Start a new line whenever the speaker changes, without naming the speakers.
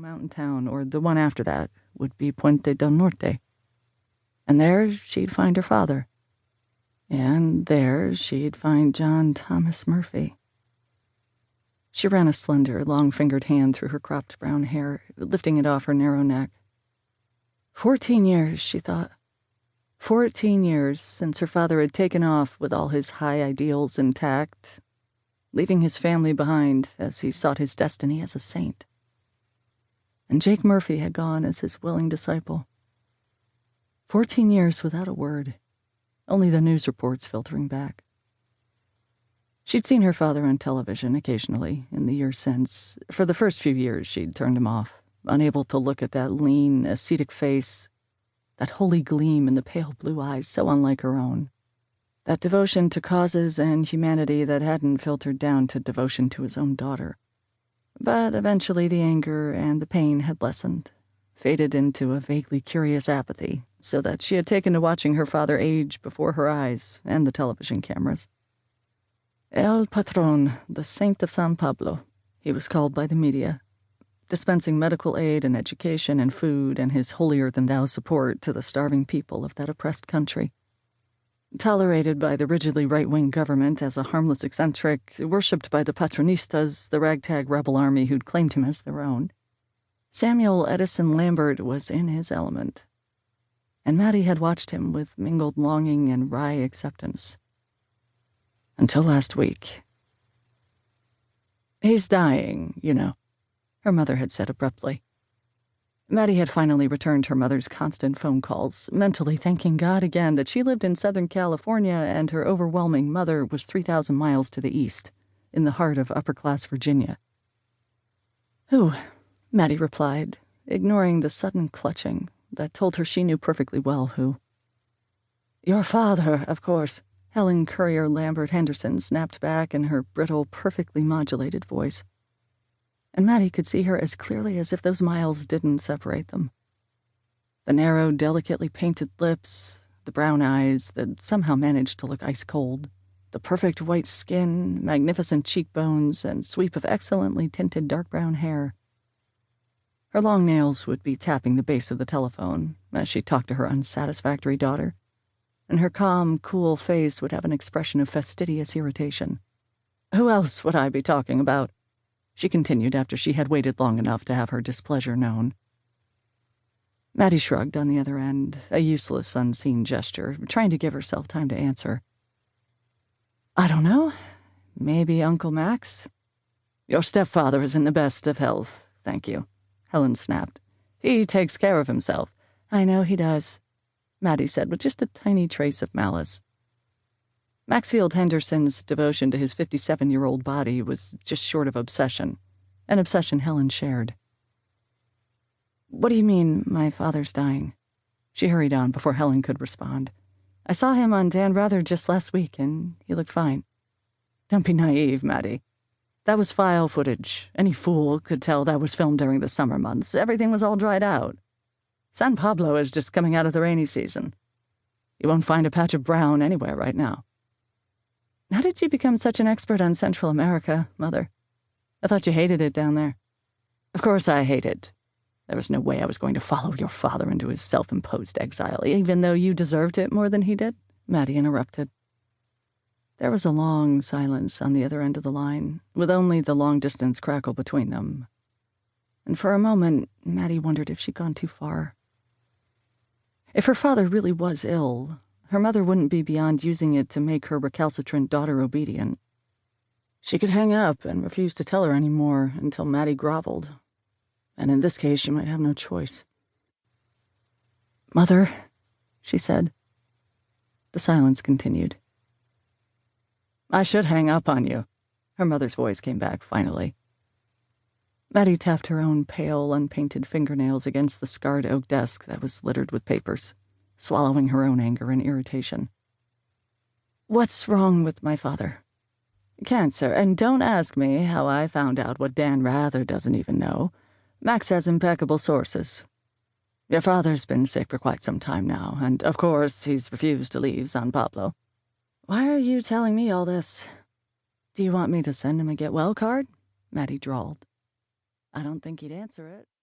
mountain town, or the one after that would be Puente del Norte. And there she'd find her father. And there she'd find John Thomas Murphy. She ran a slender, long-fingered hand through her cropped brown hair, lifting it off her narrow neck. 14 years, she thought. 14 years since her father had taken off with all his high ideals intact, leaving his family behind as he sought his destiny as a saint. And Jake Murphy had gone as his willing disciple. 14 years without a word, only the news reports filtering back. She'd seen her father on television occasionally in the years since. For the first few years, she'd turned him off, unable to look at that lean, ascetic face, that holy gleam in the pale blue eyes so unlike her own, that devotion to causes and humanity that hadn't filtered down to devotion to his own daughter. But eventually the anger and the pain had lessened, faded into a vaguely curious apathy, so that she had taken to watching her father age before her eyes and the television cameras. El Patron, the Saint of San Pablo, he was called by the media, dispensing medical aid and education and food and his holier-than-thou support to the starving people of that oppressed country. Tolerated by the rigidly right-wing government as a harmless eccentric, worshipped by the Patronistas, the ragtag rebel army who'd claimed him as their own, Samuel Edison Lambert was in his element. And Maddy had watched him with mingled longing and wry acceptance. Until last week. "He's dying, you know," her mother had said abruptly. Maddy had finally returned her mother's constant phone calls, mentally thanking God again that she lived in Southern California and her overwhelming mother was 3,000 miles to the east, in the heart of upper-class Virginia. "Who?" Maddy replied, ignoring the sudden clutching that told her she knew perfectly well who. "Your father, of course," Helen Courier Lambert Henderson snapped back in her brittle, perfectly modulated voice. And Maddy could see her as clearly as if those miles didn't separate them. The narrow, delicately painted lips, the brown eyes that somehow managed to look ice cold, the perfect white skin, magnificent cheekbones, and sweep of excellently tinted dark brown hair. Her long nails would be tapping the base of the telephone as she talked to her unsatisfactory daughter, and her calm, cool face would have an expression of fastidious irritation. "Who else would I be talking about?" she continued after she had waited long enough to have her displeasure known. Maddy shrugged on the other end, a useless, unseen gesture, trying to give herself time to answer. "I don't know. Maybe Uncle Max?" "Your stepfather is in the best of health, thank you," Helen snapped. "He takes care of himself." "I know he does," Maddy said with just a tiny trace of malice. Maxfield Henderson's devotion to his 57-year-old body was just short of obsession, an obsession Helen shared. "What do you mean, my father's dying?" She hurried on before Helen could respond. "I saw him on Dan Rather just last week, and he looked fine." "Don't be naive, Maddy. That was file footage. Any fool could tell that was filmed during the summer months. Everything was all dried out. San Pablo is just coming out of the rainy season. You won't find a patch of brown anywhere right now." "How did you become such an expert on Central America, Mother? I thought you hated it down there." "Of course I hate it. There was no way I was going to follow your father into his self-imposed exile, even though you deserved it more than he did," Maddy interrupted. There was a long silence on the other end of the line, with only the long-distance crackle between them. And for a moment, Maddy wondered if she'd gone too far. If her father really was ill, her mother wouldn't be beyond using it to make her recalcitrant daughter obedient. She could hang up and refuse to tell her any more until Maddy groveled. And in this case, she might have no choice. "Mother," she said. The silence continued. "I should hang up on you," her mother's voice came back finally. Maddy tapped her own pale, unpainted fingernails against the scarred oak desk that was littered with papers, swallowing her own anger and irritation. "What's wrong with my father?" "Cancer, and don't ask me how I found out what Dan Rather doesn't even know. Max has impeccable sources. Your father's been sick for quite some time now, and of course he's refused to leave San Pablo." "Why are you telling me all this?" "Do you want me to send him a get-well card?" Maddy drawled. "I don't think he'd answer it."